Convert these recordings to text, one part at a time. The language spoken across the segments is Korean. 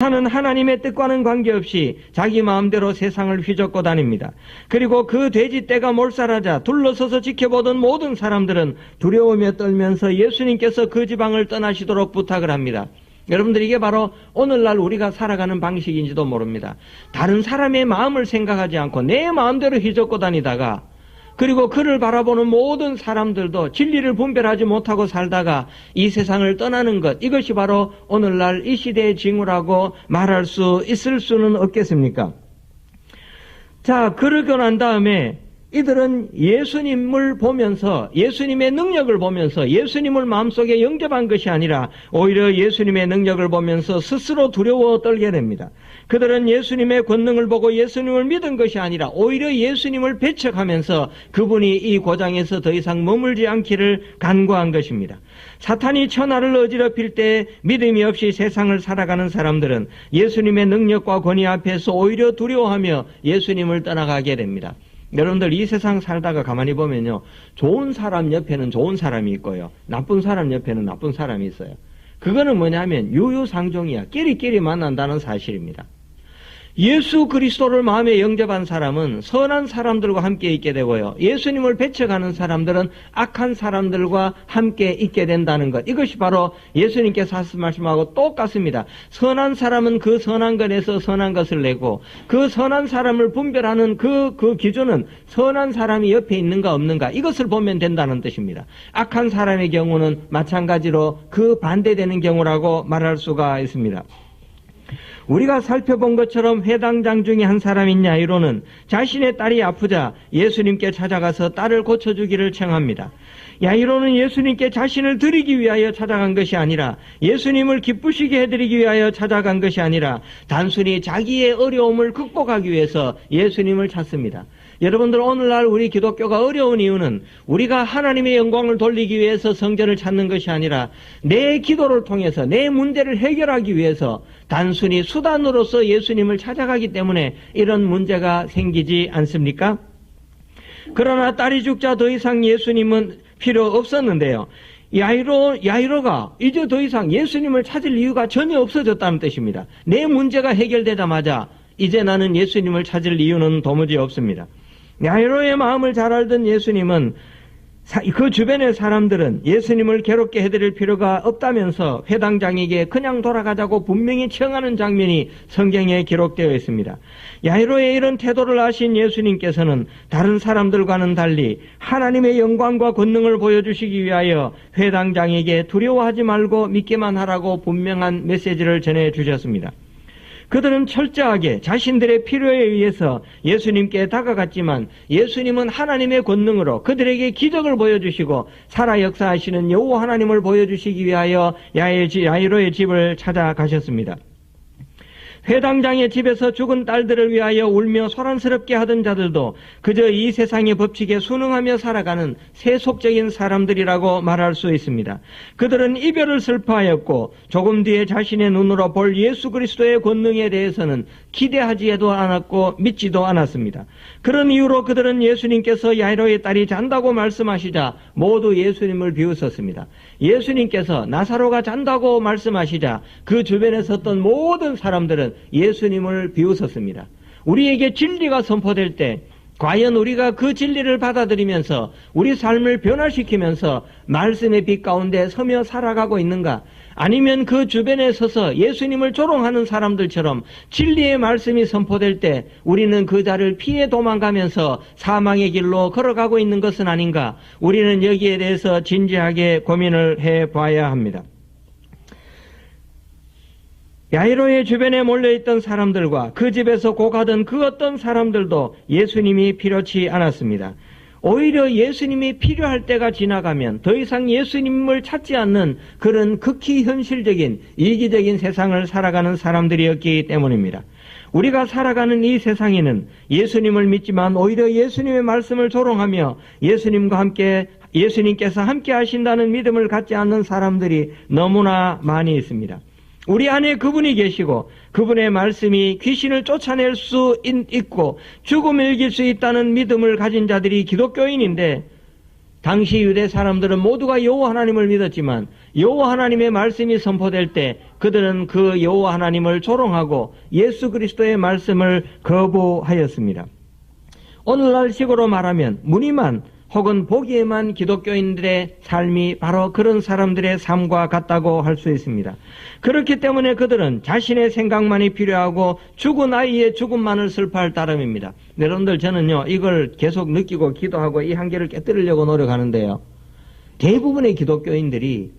사탄은 하나님의 뜻과는 관계없이 자기 마음대로 세상을 휘젓고 다닙니다. 그리고 그 돼지떼가 몰살하자 둘러서서 지켜보던 모든 사람들은 두려우며 떨면서 예수님께서 그 지방을 떠나시도록 부탁을 합니다. 여러분들, 이게 바로 오늘날 우리가 살아가는 방식인지도 모릅니다. 다른 사람의 마음을 생각하지 않고 내 마음대로 휘젓고 다니다가, 그리고 그를 바라보는 모든 사람들도 진리를 분별하지 못하고 살다가 이 세상을 떠나는 것, 이것이 바로 오늘날 이 시대의 징후라고 말할 수 있을 수는 없겠습니까? 자, 그러고 난 다음에 이들은 예수님을 보면서, 예수님의 능력을 보면서 예수님을 마음속에 영접한 것이 아니라 오히려 예수님의 능력을 보면서 스스로 두려워 떨게 됩니다. 그들은 예수님의 권능을 보고 예수님을 믿은 것이 아니라 오히려 예수님을 배척하면서 그분이 이 고장에서 더 이상 머물지 않기를 간구한 것입니다. 사탄이 천하를 어지럽힐 때 믿음이 없이 세상을 살아가는 사람들은 예수님의 능력과 권위 앞에서 오히려 두려워하며 예수님을 떠나가게 됩니다. 여러분들, 이 세상 살다가 가만히 보면요, 좋은 사람 옆에는 좋은 사람이 있고요, 나쁜 사람 옆에는 나쁜 사람이 있어요. 그거는 뭐냐면 유유상종이야. 끼리끼리 만난다는 사실입니다. 예수 그리스도를 마음에 영접한 사람은 선한 사람들과 함께 있게 되고요, 예수님을 배척하는 사람들은 악한 사람들과 함께 있게 된다는 것, 이것이 바로 예수님께서 하신 말씀하고 똑같습니다. 선한 사람은 그 선한 것에서 선한 것을 내고, 그 선한 사람을 분별하는 그 기준은 선한 사람이 옆에 있는가 없는가, 이것을 보면 된다는 뜻입니다. 악한 사람의 경우는 마찬가지로 그 반대되는 경우라고 말할 수가 있습니다. 우리가 살펴본 것처럼 회당장 중에 한 사람인 야이로는 자신의 딸이 아프자 예수님께 찾아가서 딸을 고쳐주기를 청합니다. 야이로는 예수님께 자신을 드리기 위하여 찾아간 것이 아니라, 예수님을 기쁘시게 해드리기 위하여 찾아간 것이 아니라 단순히 자기의 어려움을 극복하기 위해서 예수님을 찾습니다. 여러분들, 오늘날 우리 기독교가 어려운 이유는 우리가 하나님의 영광을 돌리기 위해서 성전을 찾는 것이 아니라 내 기도를 통해서 내 문제를 해결하기 위해서 단순히 수단으로서 예수님을 찾아가기 때문에 이런 문제가 생기지 않습니까? 그러나 딸이 죽자 더 이상 예수님은 필요 없었는데요, 야이로가 이제 더 이상 예수님을 찾을 이유가 전혀 없어졌다는 뜻입니다. 내 문제가 해결되자마자 이제 나는 예수님을 찾을 이유는 도무지 없습니다. 야이로의 마음을 잘 알던 예수님은 그 주변의 사람들은 예수님을 괴롭게 해드릴 필요가 없다면서 회당장에게 그냥 돌아가자고 분명히 청하는 장면이 성경에 기록되어 있습니다. 야이로의 이런 태도를 아신 예수님께서는 다른 사람들과는 달리 하나님의 영광과 권능을 보여주시기 위하여 회당장에게 두려워하지 말고 믿기만 하라고 분명한 메시지를 전해주셨습니다. 그들은 철저하게 자신들의 필요에 의해서 예수님께 다가갔지만 예수님은 하나님의 권능으로 그들에게 기적을 보여주시고 살아 역사하시는 여호와 하나님을 보여주시기 위하여 야이로의 집을 찾아가셨습니다. 회당장의 집에서 죽은 딸들을 위하여 울며 소란스럽게 하던 자들도 그저 이 세상의 법칙에 순응하며 살아가는 세속적인 사람들이라고 말할 수 있습니다. 그들은 이별을 슬퍼하였고 조금 뒤에 자신의 눈으로 볼 예수 그리스도의 권능에 대해서는 기대하지도 않았고 믿지도 않았습니다. 그런 이유로 그들은 예수님께서 야이로의 딸이 잔다고 말씀하시자 모두 예수님을 비웃었습니다. 예수님께서 나사로가 잔다고 말씀하시자 그 주변에 섰던 모든 사람들은 예수님을 비웃었습니다. 우리에게 진리가 선포될 때 과연 우리가 그 진리를 받아들이면서 우리 삶을 변화시키면서 말씀의 빛 가운데 서며 살아가고 있는가? 아니면 그 주변에 서서 예수님을 조롱하는 사람들처럼 진리의 말씀이 선포될 때 우리는 그 자를 피해 도망가면서 사망의 길로 걸어가고 있는 것은 아닌가? 우리는 여기에 대해서 진지하게 고민을 해봐야 합니다. 야이로의 주변에 몰려있던 사람들과 그 집에서 고가던 그 어떤 사람들도 예수님이 필요치 않았습니다. 오히려 예수님이 필요할 때가 지나가면 더 이상 예수님을 찾지 않는 그런 극히 현실적인 이기적인 세상을 살아가는 사람들이었기 때문입니다. 우리가 살아가는 이 세상에는 예수님을 믿지만 오히려 예수님의 말씀을 조롱하며 예수님께서 함께 하신다는 믿음을 갖지 않는 사람들이 너무나 많이 있습니다. 우리 안에 그분이 계시고 그분의 말씀이 귀신을 쫓아낼 수 있고 죽음을 이길 수 있다는 믿음을 가진 자들이 기독교인인데, 당시 유대 사람들은 모두가 여호와 하나님을 믿었지만 여호와 하나님의 말씀이 선포될 때 그들은 그 여호와 하나님을 조롱하고 예수 그리스도의 말씀을 거부하였습니다. 오늘날 식으로 말하면 무늬만 혹은 보기에만 기독교인들의 삶이 바로 그런 사람들의 삶과 같다고 할 수 있습니다. 그렇기 때문에 그들은 자신의 생각만이 필요하고 죽은 아이의 죽음만을 슬퍼할 따름입니다. 여러분들, 저는요 이걸 계속 느끼고 기도하고 이 한계를 깨뜨리려고 노력하는데요, 대부분의 기독교인들이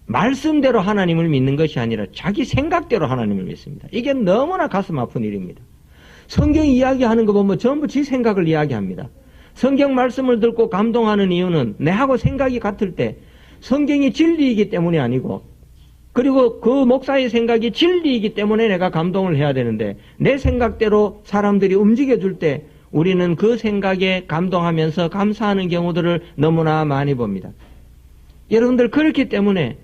말씀대로 하나님을 믿는 것이 아니라 자기 생각대로 하나님을 믿습니다. 이게 너무나 가슴 아픈 일입니다. 성경 이야기하는 거 보면 전부 지 생각을 이야기합니다. 성경 말씀을 듣고 감동하는 이유는 내하고 생각이 같을 때 성경이 진리이기 때문이 아니고, 그리고 그 목사의 생각이 진리이기 때문에 내가 감동을 해야 되는데, 내 생각대로 사람들이 움직여줄 때 우리는 그 생각에 감동하면서 감사하는 경우들을 너무나 많이 봅니다. 여러분들, 그렇기 때문에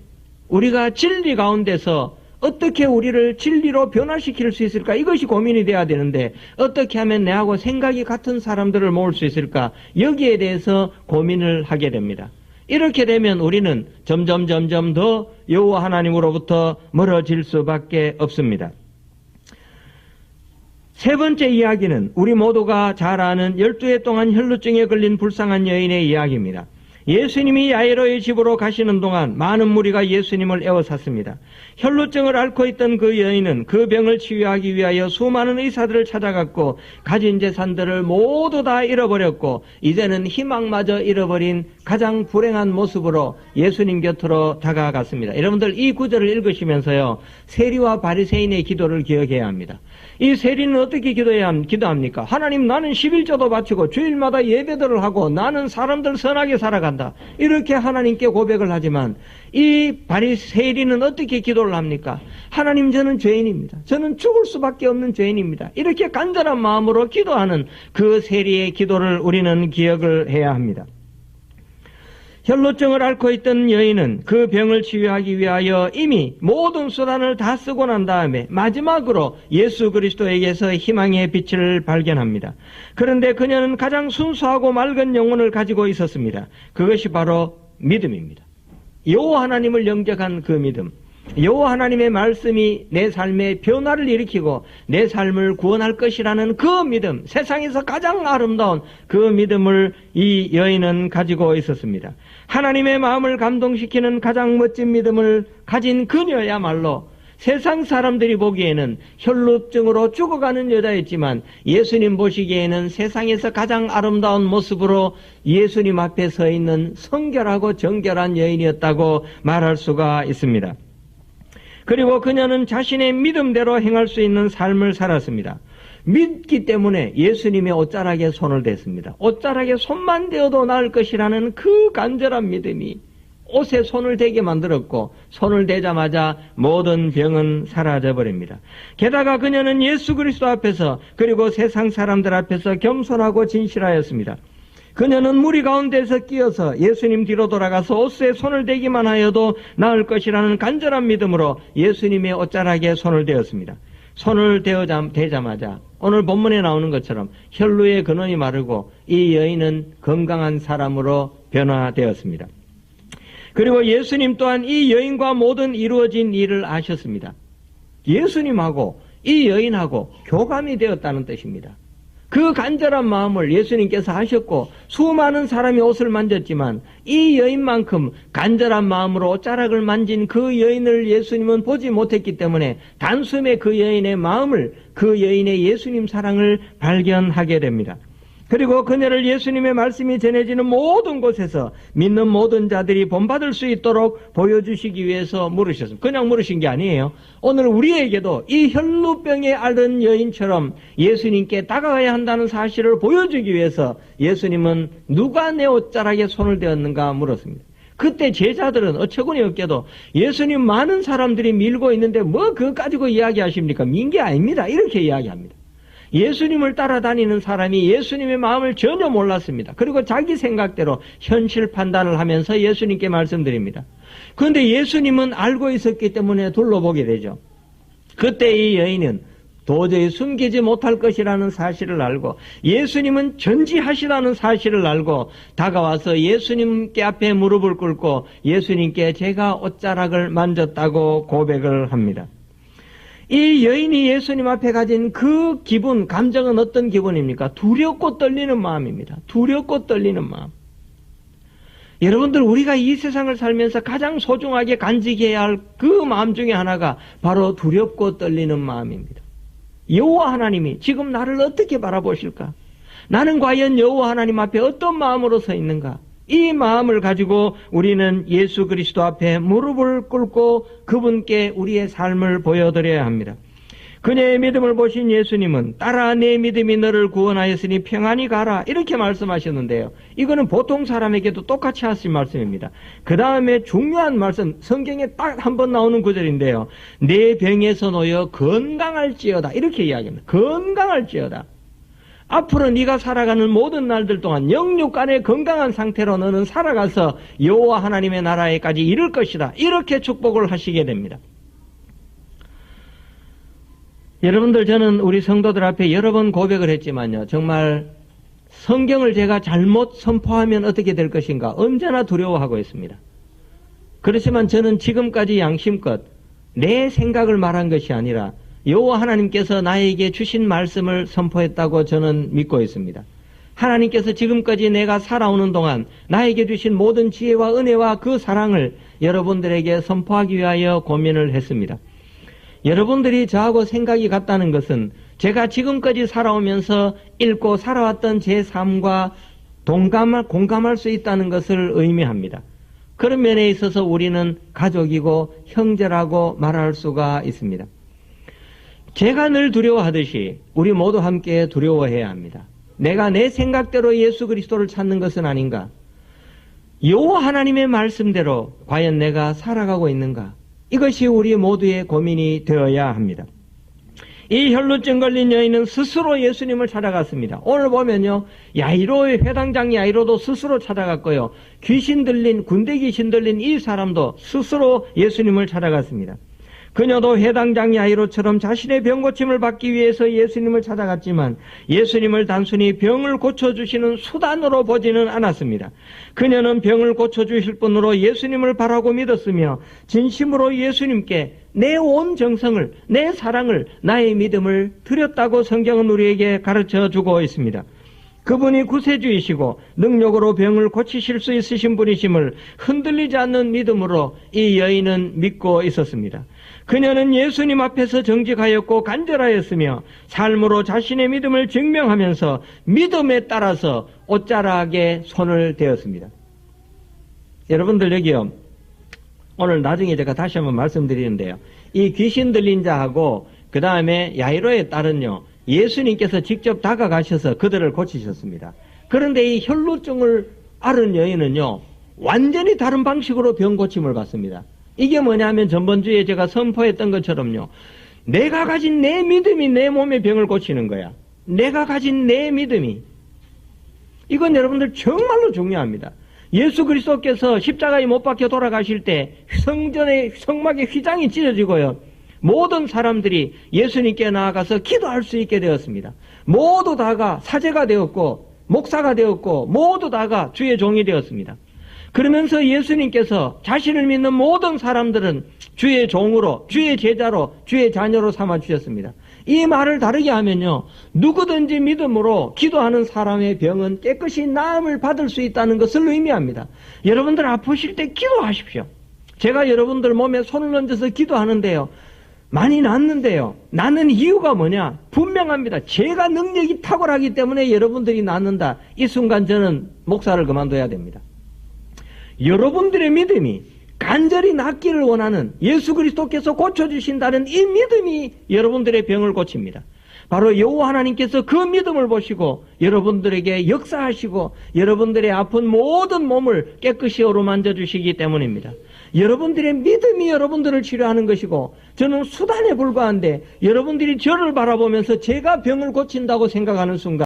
우리가 진리 가운데서 어떻게 우리를 진리로 변화시킬 수 있을까? 이것이 고민이 돼야 되는데, 어떻게 하면 내하고 생각이 같은 사람들을 모을 수 있을까? 여기에 대해서 고민을 하게 됩니다. 이렇게 되면 우리는 점점 더 여호와 하나님으로부터 멀어질 수밖에 없습니다. 세 번째 이야기는 우리 모두가 잘 아는 12해 동안 혈루증에 걸린 불쌍한 여인의 이야기입니다. 예수님이 야이로의 집으로 가시는 동안 많은 무리가 예수님을 에워쌌습니다. 혈루증을 앓고 있던 그 여인은 그 병을 치유하기 위하여 수많은 의사들을 찾아갔고 가진 재산들을 모두 다 잃어버렸고 이제는 희망마저 잃어버린 가장 불행한 모습으로 예수님 곁으로 다가갔습니다. 여러분들, 이 구절을 읽으시면서요, 세리와 바리새인의 기도를 기억해야 합니다. 이 세리는 어떻게 기도합니까? 하나님, 나는 11조도 바치고 주일마다 예배들을 하고 나는 사람들 선하게 살아간다, 이렇게 하나님께 고백을 하지만, 이 세리는 어떻게 기도를 합니까? 하나님, 저는 죄인입니다. 저는 죽을 수밖에 없는 죄인입니다. 이렇게 간절한 마음으로 기도하는 그 세리의 기도를 우리는 기억을 해야 합니다. 혈루증을 앓고 있던 여인은 그 병을 치유하기 위하여 이미 모든 수단을 다 쓰고 난 다음에 마지막으로 예수 그리스도에게서 희망의 빛을 발견합니다. 그런데 그녀는 가장 순수하고 맑은 영혼을 가지고 있었습니다. 그것이 바로 믿음입니다. 여호와 하나님을 영접한 그 믿음, 여호와 하나님의 말씀이 내 삶에 변화를 일으키고 내 삶을 구원할 것이라는 그 믿음, 세상에서 가장 아름다운 그 믿음을 이 여인은 가지고 있었습니다. 하나님의 마음을 감동시키는 가장 멋진 믿음을 가진 그녀야말로 세상 사람들이 보기에는 혈루증으로 죽어가는 여자였지만 예수님 보시기에는 세상에서 가장 아름다운 모습으로 예수님 앞에 서 있는 성결하고 정결한 여인이었다고 말할 수가 있습니다. 그리고 그녀는 자신의 믿음대로 행할 수 있는 삶을 살았습니다. 믿기 때문에 예수님의 옷자락에 손을 댔습니다. 옷자락에 손만 대어도 나을 것이라는 그 간절한 믿음이 옷에 손을 대게 만들었고, 손을 대자마자 모든 병은 사라져버립니다. 게다가 그녀는 예수 그리스도 앞에서, 그리고 세상 사람들 앞에서 겸손하고 진실하였습니다. 그녀는 무리 가운데서 끼어서 예수님 뒤로 돌아가서 옷에 손을 대기만 하여도 나을 것이라는 간절한 믿음으로 예수님의 옷자락에 손을 대었습니다. 손을 대자마자 오늘 본문에 나오는 것처럼 혈루의 근원이 마르고 이 여인은 건강한 사람으로 변화되었습니다. 그리고 예수님 또한 이 여인과 모든 이루어진 일을 아셨습니다. 예수님하고 이 여인하고 교감이 되었다는 뜻입니다. 그 간절한 마음을 예수님께서 하셨고 수많은 사람이 옷을 만졌지만 이 여인만큼 간절한 마음으로 옷자락을 만진 그 여인을 예수님은 보지 못했기 때문에 단숨에 그 여인의 마음을, 그 여인의 예수님 사랑을 발견하게 됩니다. 그리고 그녀를 예수님의 말씀이 전해지는 모든 곳에서 믿는 모든 자들이 본받을 수 있도록 보여주시기 위해서 물으셨습니다. 그냥 물으신 게 아니에요. 오늘 우리에게도 이 혈루병에 앓은 여인처럼 예수님께 다가가야 한다는 사실을 보여주기 위해서 예수님은 누가 내 옷자락에 손을 대었는가 물었습니다. 그때 제자들은 어처구니 없게도 예수님, 많은 사람들이 밀고 있는데 뭐 그거 가지고 이야기하십니까? 민 게 아닙니다, 이렇게 이야기합니다. 예수님을 따라다니는 사람이 예수님의 마음을 전혀 몰랐습니다. 그리고 자기 생각대로 현실 판단을 하면서 예수님께 말씀드립니다. 그런데 예수님은 알고 있었기 때문에 둘러보게 되죠. 그때 이 여인은 도저히 숨기지 못할 것이라는 사실을 알고 예수님은 전지하시다는 사실을 알고 다가와서 예수님께 앞에 무릎을 꿇고 예수님께 제가 옷자락을 만졌다고 고백을 합니다. 이 여인이 예수님 앞에 가진 그 기분, 감정은 어떤 기분입니까? 두렵고 떨리는 마음입니다. 두렵고 떨리는 마음. 여러분들, 우리가 이 세상을 살면서 가장 소중하게 간직해야 할 그 마음 중에 하나가 바로 두렵고 떨리는 마음입니다. 여호와 하나님이 지금 나를 어떻게 바라보실까? 나는 과연 여호와 하나님 앞에 어떤 마음으로 서 있는가? 이 마음을 가지고 우리는 예수 그리스도 앞에 무릎을 꿇고 그분께 우리의 삶을 보여드려야 합니다. 그녀의 믿음을 보신 예수님은 따라 내 믿음이 너를 구원하였으니 평안히 가라 이렇게 말씀하셨는데요. 이거는 보통 사람에게도 똑같이 하신 말씀입니다. 그 다음에 중요한 말씀, 성경에 딱 한 번 나오는 구절인데요. 내 병에서 놓여 건강할지어다 이렇게 이야기합니다. 건강할지어다. 앞으로 네가 살아가는 모든 날들 동안 영육 간의 건강한 상태로 너는 살아가서 여호와 하나님의 나라에까지 이를 것이다. 이렇게 축복을 하시게 됩니다. 여러분들, 저는 우리 성도들 앞에 여러 번 고백을 했지만요. 정말 성경을 제가 잘못 선포하면 어떻게 될 것인가 언제나 두려워하고 있습니다. 그렇지만 저는 지금까지 양심껏 내 생각을 말한 것이 아니라 여호와 하나님께서 나에게 주신 말씀을 선포했다고 저는 믿고 있습니다. 하나님께서 지금까지 내가 살아오는 동안 나에게 주신 모든 지혜와 은혜와 그 사랑을 여러분들에게 선포하기 위하여 고민을 했습니다. 여러분들이 저하고 생각이 같다는 것은 제가 지금까지 살아오면서 읽고 살아왔던 제 삶과 공감할 수 있다는 것을 의미합니다. 그런 면에 있어서 우리는 가족이고 형제라고 말할 수가 있습니다. 제가 늘 두려워하듯이 우리 모두 함께 두려워해야 합니다. 내가 내 생각대로 예수 그리스도를 찾는 것은 아닌가? 여호와 하나님의 말씀대로 과연 내가 살아가고 있는가? 이것이 우리 모두의 고민이 되어야 합니다. 이 혈루증 걸린 여인은 스스로 예수님을 찾아갔습니다. 오늘 보면요, 야이로의 회당장 야이로도 스스로 찾아갔고요, 군대 귀신 들린 이 사람도 스스로 예수님을 찾아갔습니다. 그녀도 회당장 야이로처럼 자신의 병 고침을 받기 위해서 예수님을 찾아갔지만 예수님을 단순히 병을 고쳐주시는 수단으로 보지는 않았습니다. 그녀는 병을 고쳐주실 분으로 예수님을 바라고 믿었으며 진심으로 예수님께 내 온 정성을, 내 사랑을, 나의 믿음을 드렸다고 성경은 우리에게 가르쳐주고 있습니다. 그분이 구세주이시고 능력으로 병을 고치실 수 있으신 분이심을 흔들리지 않는 믿음으로 이 여인은 믿고 있었습니다. 그녀는 예수님 앞에서 정직하였고 간절하였으며 삶으로 자신의 믿음을 증명하면서 믿음에 따라서 옷자락에 손을 대었습니다. 여러분들, 여기요, 오늘 나중에 제가 다시 한번 말씀드리는데요, 이 귀신 들린 자하고 그 다음에 야이로의 딸은요, 예수님께서 직접 다가가셔서 그들을 고치셨습니다. 그런데 이 혈루증을 앓은 여인은요, 완전히 다른 방식으로 병 고침을 받습니다. 이게 뭐냐면 전번주에 제가 선포했던 것처럼요, 내가 가진 내 믿음이 내 몸의 병을 고치는 거야. 내가 가진 내 믿음이. 이건 여러분들 정말로 중요합니다. 예수 그리스도께서 십자가에 못 박혀 돌아가실 때 성전의 성막의 휘장이 찢어지고요, 모든 사람들이 예수님께 나아가서 기도할 수 있게 되었습니다. 모두 다가 사제가 되었고 목사가 되었고 모두 다가 주의 종이 되었습니다. 그러면서 예수님께서 자신을 믿는 모든 사람들은 주의 종으로, 주의 제자로, 주의 자녀로 삼아주셨습니다. 이 말을 다르게 하면요, 누구든지 믿음으로 기도하는 사람의 병은 깨끗이 나음을 받을 수 있다는 것을 의미합니다. 여러분들 아프실 때 기도하십시오. 제가 여러분들 몸에 손을 얹어서 기도하는데요, 많이 낫는데요, 낫는 이유가 뭐냐? 분명합니다. 제가 능력이 탁월하기 때문에 여러분들이 낫는다. 이 순간 저는 목사를 그만둬야 됩니다. 여러분들의 믿음이 간절히 낫기를 원하는, 예수 그리스도께서 고쳐주신다는 이 믿음이 여러분들의 병을 고칩니다. 바로 여호와 하나님께서 그 믿음을 보시고 여러분들에게 역사하시고 여러분들의 아픈 모든 몸을 깨끗이 어루만져 주시기 때문입니다. 여러분들의 믿음이 여러분들을 치료하는 것이고, 저는 수단에 불과한데 여러분들이 저를 바라보면서 제가 병을 고친다고 생각하는 순간